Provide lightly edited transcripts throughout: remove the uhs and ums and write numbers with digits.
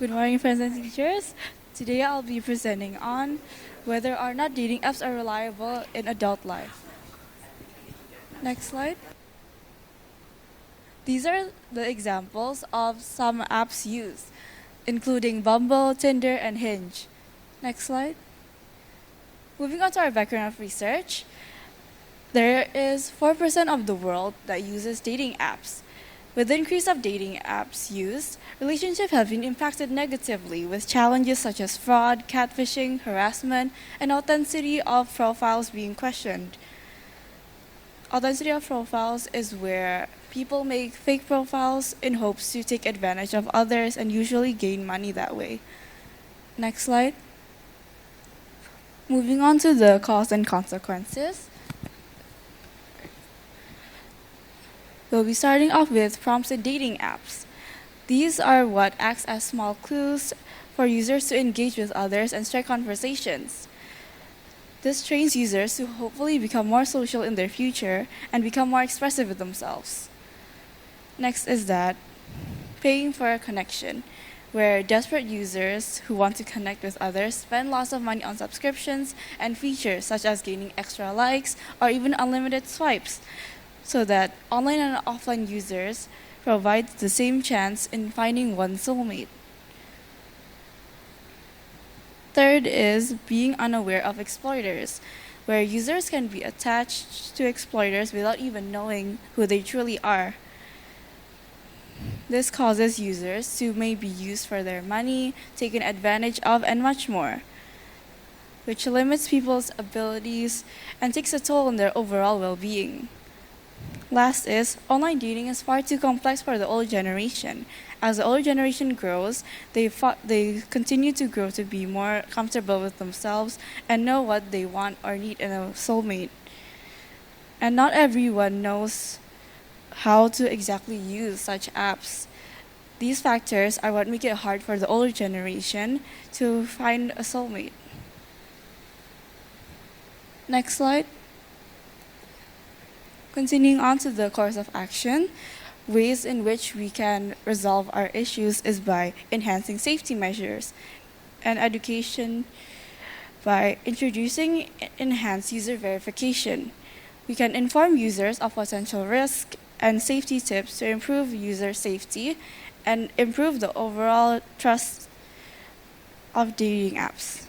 Good morning, friends and teachers. Today I'll be presenting on whether or not dating apps are reliable in adult life. Next slide. These are the examples of some apps used, including Bumble, Tinder, and Hinge. Next slide. Moving on to our background of research, there is 4% of the world that uses dating apps. With the increase of dating apps used, relationships have been impacted negatively with challenges such as fraud, catfishing, harassment, and authenticity of profiles being questioned. Authenticity of profiles is where people make fake profiles in hopes to take advantage of others and usually gain money that way. Next slide. Moving on to the cause and consequences. We'll be starting off with prompts in dating apps. These are what acts as small clues for users to engage with others and strike conversations. This trains users to hopefully become more social in their future and become more expressive with themselves. Next is that paying for a connection, where desperate users who want to connect with others spend lots of money on subscriptions and features such as gaining extra likes or even unlimited swipes, so that online and offline users provide the same chance in finding one soulmate. Third is being unaware of exploiters, where users can be attached to exploiters without even knowing who they truly are. This causes users to may be used for their money, taken advantage of, and much more, which limits people's abilities and takes a toll on their overall well-being. Last is, online dating is far too complex for the older generation. As the older generation grows, they continue to grow to be more comfortable with themselves and know what they want or need in a soulmate. And not everyone knows how to exactly use such apps. These factors are what make it hard for the older generation to find a soulmate. Next slide. Continuing on to the course of action, ways in which we can resolve our issues is by enhancing safety measures and education by introducing enhanced user verification. We can inform users of potential risk and safety tips to improve user safety and improve the overall trust of dating apps.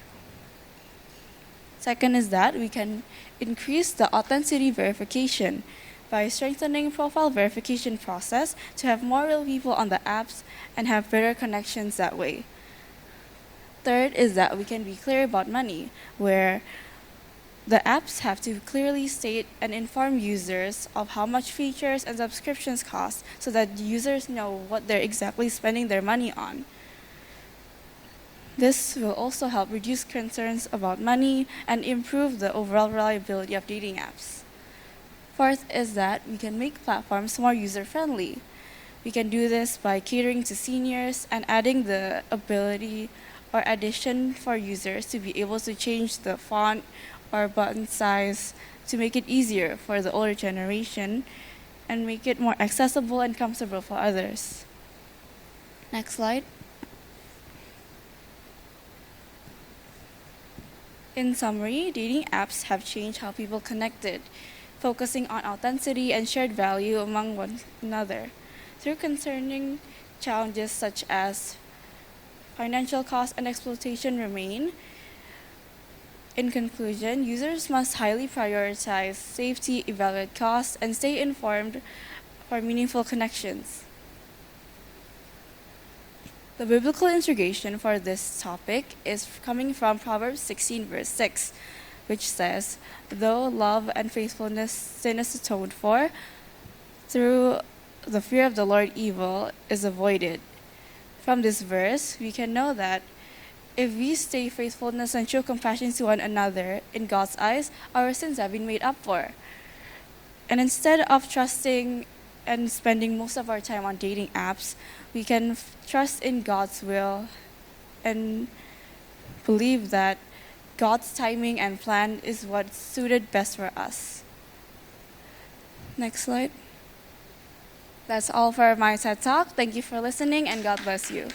Second is that we can increase the authenticity verification by strengthening profile verification process to have more real people on the apps and have better connections that way. Third is that we can be clear about money, where the apps have to clearly state and inform users of how much features and subscriptions cost so that users know what they're exactly spending their money on. This will also help reduce concerns about money and improve the overall reliability of dating apps. Fourth is that we can make platforms more user-friendly. We can do this by catering to seniors and adding the ability or addition for users to be able to change the font or button size to make it easier for the older generation and make it more accessible and comfortable for others. Next slide. In summary, dating apps have changed how people connected, focusing on authenticity and shared value among one another. Through concerning challenges such as financial cost and exploitation remain. In conclusion, users must highly prioritize safety, evaluate costs, and stay informed for meaningful connections. The biblical integration for this topic is coming from Proverbs 16, verse 6, which says, "Though love and faithfulness sin is atoned for, through the fear of the Lord evil is avoided." From this verse, we can know that if we stay faithfulness and show compassion to one another, in God's eyes, our sins have been made up for. And instead of trusting and spending most of our time on dating apps, we can trust in God's will and believe that God's timing and plan is what's suited best for us. Next slide. That's all for my TED Talk. Thank you for listening and God bless you.